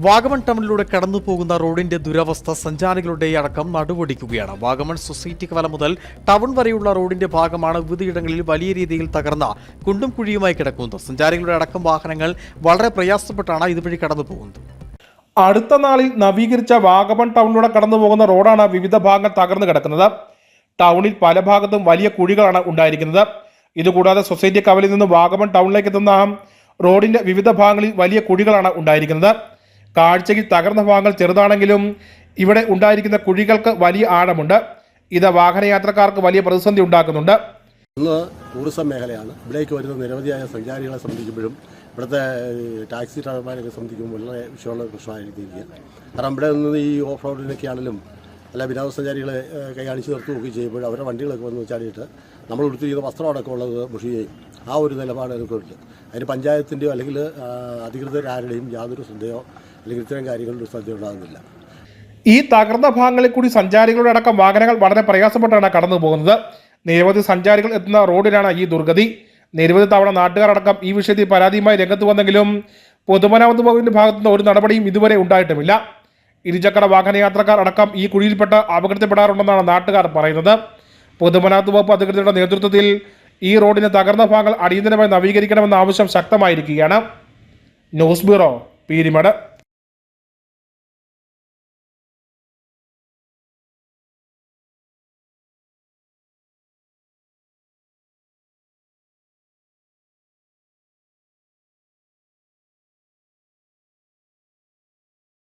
വാഗമൺ ടൗണിലൂടെ കടന്നു പോകുന്ന റോഡിന്റെ ദുരവസ്ഥ സഞ്ചാരികളുടെ അടക്കം നടുവൊടിക്കുകയാണ്. വാഗമൺ സൊസൈറ്റി കവല മുതൽ ടൗൺ വരെയുള്ള റോഡിന്റെ ഭാഗമാണ് വിവിധയിടങ്ങളിൽ വലിയ രീതിയിൽ തകർന്ന കുണ്ടും കുഴിയുമായി കിടക്കുന്നത്. സഞ്ചാരികളുടെ അടക്കം വാഹനങ്ങൾ വളരെ പ്രയാസപ്പെട്ടാണ് ഇതുവഴി കടന്നു പോകുന്നത്. അടുത്ത നാളിൽ നവീകരിച്ച വാഗമൺ ടൗണിലൂടെ കടന്നു പോകുന്ന റോഡാണ് വിവിധ ഭാഗങ്ങൾ തകർന്നു കിടക്കുന്നത്. ടൗണിൽ പല ഭാഗത്തും വലിയ കുഴികളാണ് ഉണ്ടായിരിക്കുന്നത്. ഇതുകൂടാതെ സൊസൈറ്റി കവലയിൽ നിന്ന് വാഗമൺ ടൗണിലേക്ക് എത്തുന്ന റോഡിന്റെ വിവിധ ഭാഗങ്ങളിൽ വലിയ കുഴികളാണ് ഉണ്ടായിരിക്കുന്നത്. കാഴ്ചയിൽ തകർന്ന ഭാഗങ്ങൾ ചെറുതാണെങ്കിലും ഇവിടെ ഉണ്ടായിരിക്കുന്ന കുഴികൾക്ക് വലിയ ആഴമുണ്ട്. ഇത് വാഹനയാത്രക്കാർക്ക് വലിയ പ്രതിസന്ധി ഉണ്ടാക്കുന്നുണ്ട്. ഇന്ന് ടൂറിസം മേഖലയാണ്. ഇവിടേക്ക് വരുന്ന നിരവധിയായ സഞ്ചാരികളെ സംബന്ധിക്കുമ്പോഴും ഇവിടുത്തെ ടാക്സി ഡ്രൈവർമാരൊക്കെ സംബന്ധിക്കുമ്പോൾ വളരെ വിഷയമുള്ള പ്രശ്നമായിരിക്കും. കാരണം ഇവിടെ നിന്ന് ഈ ഓഫ് റോഡിനൊക്കെ ആണെങ്കിലും അല്ല വിനോദസഞ്ചാരികളെ കൈകാണിച്ച് നിർത്തുകയൊക്കെ ചെയ്യുമ്പോൾ അവരുടെ വണ്ടികളൊക്കെ വന്ന് ചാടിയിട്ട് നമ്മൾ ഉടുത്തിരിക്കുന്ന വസ്ത്രമടക്കം ഉള്ളത് മുഷിയുകയും ആ ഒരു നിലപാട് എനിക്കുണ്ട്. അതിന് പഞ്ചായത്തിൻ്റെയോ അല്ലെങ്കിൽ അധികൃതരാരുടെയും യാതൊരു ശ്രദ്ധയോ അല്ലെങ്കിൽ ഇത്തരം കാര്യങ്ങളിലൊരു ശ്രദ്ധ ഉണ്ടാകുന്നില്ല. ഈ തകർന്ന ഭാഗങ്ങളിൽ കൂടി സഞ്ചാരികളുടെ അടക്കം വാഹനങ്ങൾ വളരെ പ്രയാസപ്പെട്ടാണ് കടന്നു പോകുന്നത്. നിരവധി സഞ്ചാരികൾ എത്തുന്ന റോഡിലാണ് ഈ ദുർഗതി. നിരവധി തവണ നാട്ടുകാരടക്കം ഈ വിഷയത്തിൽ പരാതിയുമായി രംഗത്ത് വന്നെങ്കിലും പൊതുമരാമത്ത് വകുപ്പിന്റെ ഭാഗത്തുനിന്ന് ഒരു നടപടിയും ഇതുവരെ ഉണ്ടായിട്ടുമില്ല. ഇരുചക്ര വാഹനയാത്രക്കാർ അടക്കം ഈ കുഴിയിൽപ്പെട്ട് അപകടത്തിൽപ്പെടാറുണ്ടെന്നാണ് നാട്ടുകാർ പറയുന്നത്. പൊതുമരാമത്ത് വകുപ്പ് അധികൃതരുടെ നേതൃത്വത്തിൽ ഈ റോഡിന് തകർന്ന ഭാഗങ്ങൾ അടിയന്തരമായി നവീകരിക്കണമെന്ന ആവശ്യം ശക്തമായിരിക്കുകയാണ്. News bureau, Peermade.